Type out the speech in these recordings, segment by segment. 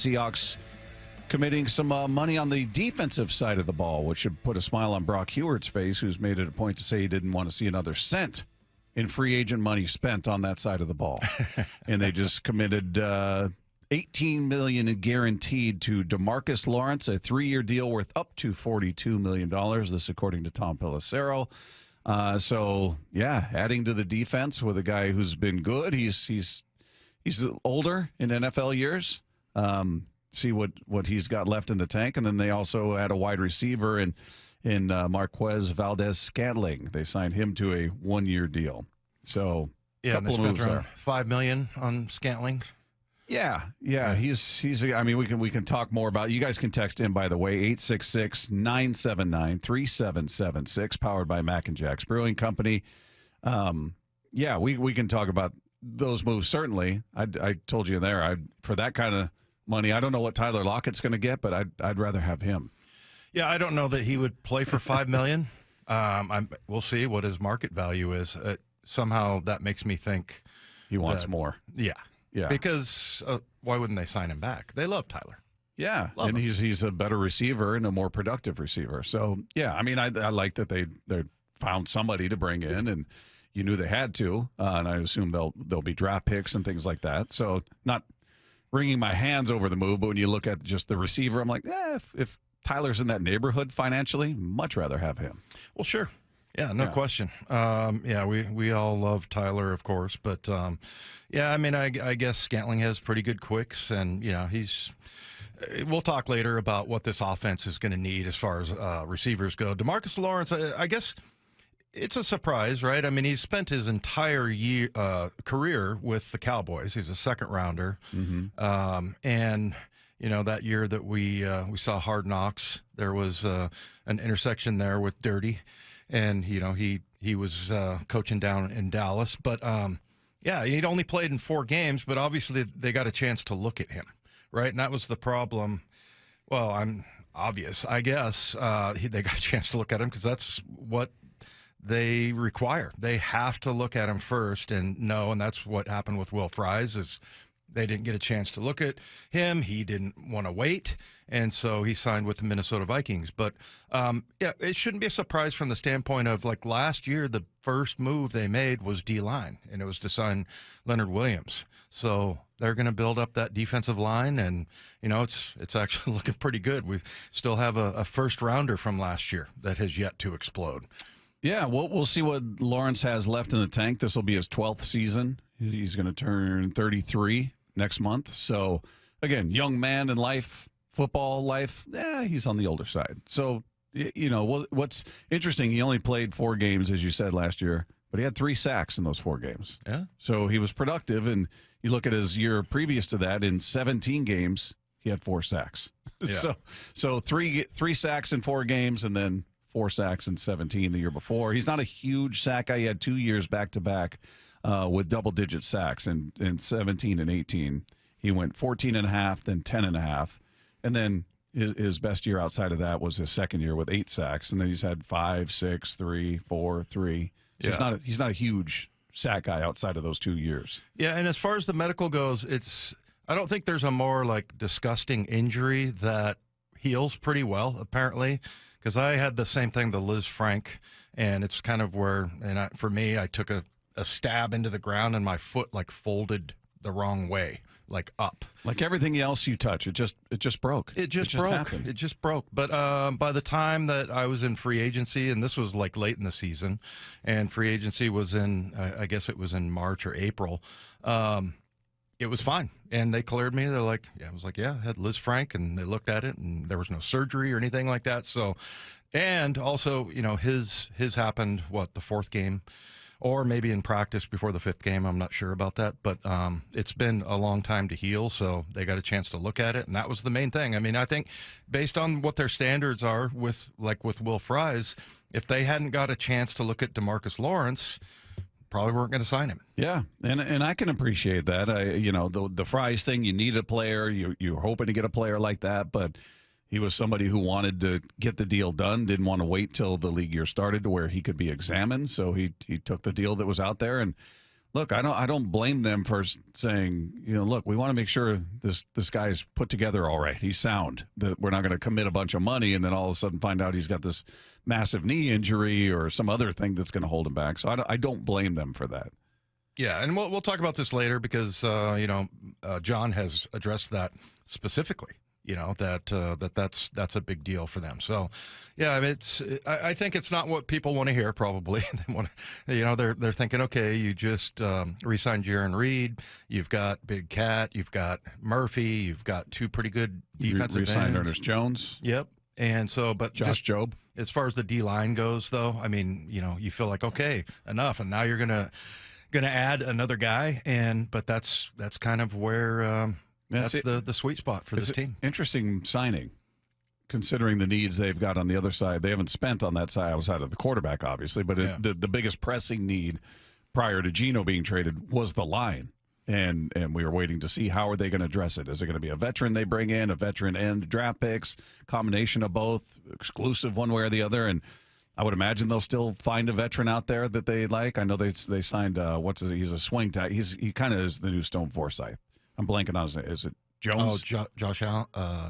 Seahawks committing some money on the defensive side of the ball, which should put a smile on Brock Hewart's face, who's made it a point to say he didn't want to see another cent in free agent money spent on that side of the ball. And they just committed $18 million guaranteed to Demarcus Lawrence, a 3-year deal worth up to $42 million. This according to Tom Pelissero. So yeah, adding to the defense with a guy who's been good. He's older in NFL years. See what he's got left in the tank, and then they also had a wide receiver in Marquez Valdez-Scantling. They signed him to a 1-year deal. So yeah, and they spent around $5 million on Scantling. Yeah. He's. I mean, we can talk more about it. You guys can text in, by the way, 866-979-3776, powered by Mac and Jack's Brewing Company. Yeah, we can talk about those moves. Certainly, I told you there. For that kind of money, I don't know what Tyler Lockett's going to get, but I'd rather have him. Yeah, I don't know that he would play for $5 million. We'll see what his market value is. Somehow that makes me think he wants more. Yeah. Because why wouldn't they sign him back? They love Tyler. Yeah, love and him. he's a better receiver and a more productive receiver. So yeah, I mean, I like that they found somebody to bring in, and you knew they had to, and I assume they'll be draft picks and things like that. So not wringing my hands over the move, but when you look at just the receiver, I'm like, if Tyler's in that neighborhood financially, much rather have him. Well, sure. Yeah, no question. We all love Tyler, of course, but yeah, I mean, I guess Scantling has pretty good quicks, and we'll talk later about what this offense is going to need as far as receivers go. Demarcus Lawrence, I guess it's a surprise, right? I mean, he's spent his entire career with the Cowboys. He's a second rounder, and that year that we saw Hard Knocks, there was an intersection there with Dirty. And, he was coaching down in Dallas. But, he'd only played in 4 games, but obviously they got a chance to look at him, right? And that was the problem. Well, obvious, I guess. They got a chance to look at him because that's what they require. They have to look at him first and know, and that's what happened with Will Fries is they didn't get a chance to look at him. He didn't want to wait, and so he signed with the Minnesota Vikings. But, it shouldn't be a surprise from the standpoint of, like, last year, the first move they made was D-line, and it was to sign Leonard Williams. So they're going to build up that defensive line, and, it's actually looking pretty good. We still have a first-rounder from last year that has yet to explode. Yeah, we'll see what Lawrence has left in the tank. This will be his 12th season. He's going to turn 33 next month. So, again, young man in life, football life, he's on the older side. So, what's interesting, he only played 4 games, as you said, last year, but he had 3 sacks in those 4 games. Yeah. So he was productive, and you look at his year previous to that, in 17 games, he had 4 sacks. Yeah. So three sacks in 4 games, and then 4 sacks in 17 the year before. He's not a huge sack guy. He had 2 years back-to-back with double-digit sacks. In 17 and 18, he went 14.5, then 10.5. And then his best year outside of that was his second year with 8 sacks. And then he's had 5, 6, 3, 4, 3. So he's not a huge sack guy outside of those 2 years. Yeah, and as far as the medical goes, I don't think there's a more, disgusting injury that heals pretty well, apparently. Because I had the same thing, the Liz Frank, and it's kind of where, for me, I took a stab into the ground and my foot folded the wrong way, up. Like everything else you touch, it just broke. It just broke. Happened. It just broke. But by the time that I was in free agency, and this was late in the season, and free agency was in, I guess it was in March or April, it was fine. And they cleared me. They're like, I was like, I had Liz Frank, and they looked at it, and there was no surgery or anything like that. So, and also, his happened, the 4th game, or maybe in practice before the 5th game. I'm not sure about that, but it's been a long time to heal, so they got a chance to look at it, and that was the main thing. I mean, I think based on what their standards are with Will Fries, if they hadn't got a chance to look at Demarcus Lawrence, probably weren't going to sign him. Yeah, and I can appreciate that. The Fries thing, you need a player. You're hoping to get a player like that, but he was somebody who wanted to get the deal done, didn't want to wait till the league year started to where he could be examined. So he took the deal that was out there. And look, I don't blame them for saying, look, we want to make sure this guy's put together all right. He's sound. That we're not going to commit a bunch of money and then all of a sudden find out he's got this massive knee injury or some other thing that's going to hold him back. So I don't blame them for that. Yeah, and we'll talk about this later because John has addressed that specifically. That's a big deal for them. So, yeah, I mean, I think it's not what people want to hear. Probably they want, they're thinking, okay, you just re-signed Jaron Reed, you've got Big Cat, you've got Murphy, you've got two pretty good defensive ends. Re-signed Ernest Jones. Yep, and so, but Josh Jobe. As far as the D line goes, though, I mean, you feel like okay, enough, and now you're gonna add another guy, but that's kind of where. That's the sweet spot for this team. Interesting signing, considering the needs they've got on the other side. They haven't spent on that side outside of the quarterback, obviously, but the biggest pressing need prior to Geno being traded was the line. And we were waiting to see how are they going to address it. Is it going to be a veteran they bring in, a veteran and draft picks, combination of both, exclusive one way or the other? And I would imagine they'll still find a veteran out there that they like. I know they signed, he's a swing type. He kind of is the new Stone Forsythe. I'm blanking on his name. Is it Jones? Oh, Josh Allen.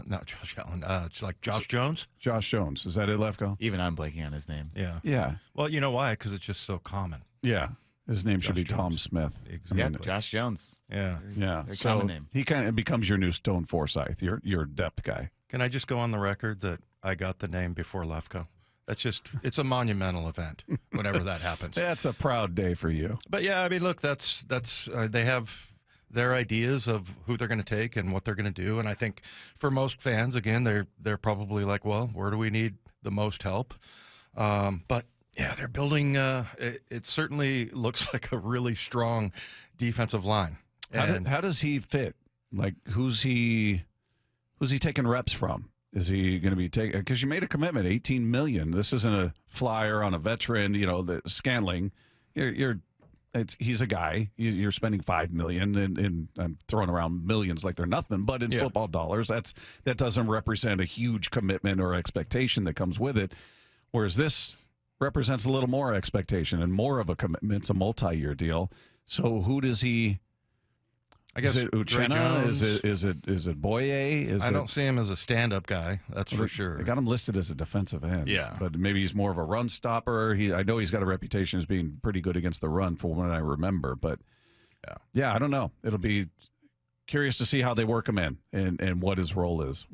Not Josh Allen. It's like Josh Jones. Josh Jones. Is that it, Lefko? Even I'm blanking on his name. Yeah. Yeah. Well, you know why? Because it's just so common. Yeah. His name should be Jones. Tom Smith. Exactly. Yeah, Josh Jones. Yeah. Yeah. Very So common name. he kind of becomes your new Stone Forsythe, your depth guy. Can I just go on the record that I got the name before Lefko? It's a monumental event whenever that happens. That's a proud day for you. But yeah, I mean, look, that's they have their ideas of who they're going to take and what they're going to do, and I think for most fans, again, they're probably like, well, where do we need the most help? But yeah, they're building. It certainly looks like a really strong defensive line. How does he fit? Like, who's he taking reps from? Is he going to be taking? Because you made a commitment, $18 million. This isn't a flyer on a veteran. The Scantling. He's a guy. You're spending $5 million, and I'm throwing around millions like they're nothing. But in football dollars, that doesn't represent a huge commitment or expectation that comes with it. Whereas this represents a little more expectation and more of a commitment. It's a multi-year deal. So who does he? I guess is it Uchenna? Is it Boye? I don't see him as a stand-up guy. That's for sure. They got him listed as a defensive end. Yeah, but maybe he's more of a run stopper. I know he's got a reputation as being pretty good against the run, for what I remember. But yeah, I don't know. It'll be curious to see how they work him in and what his role is.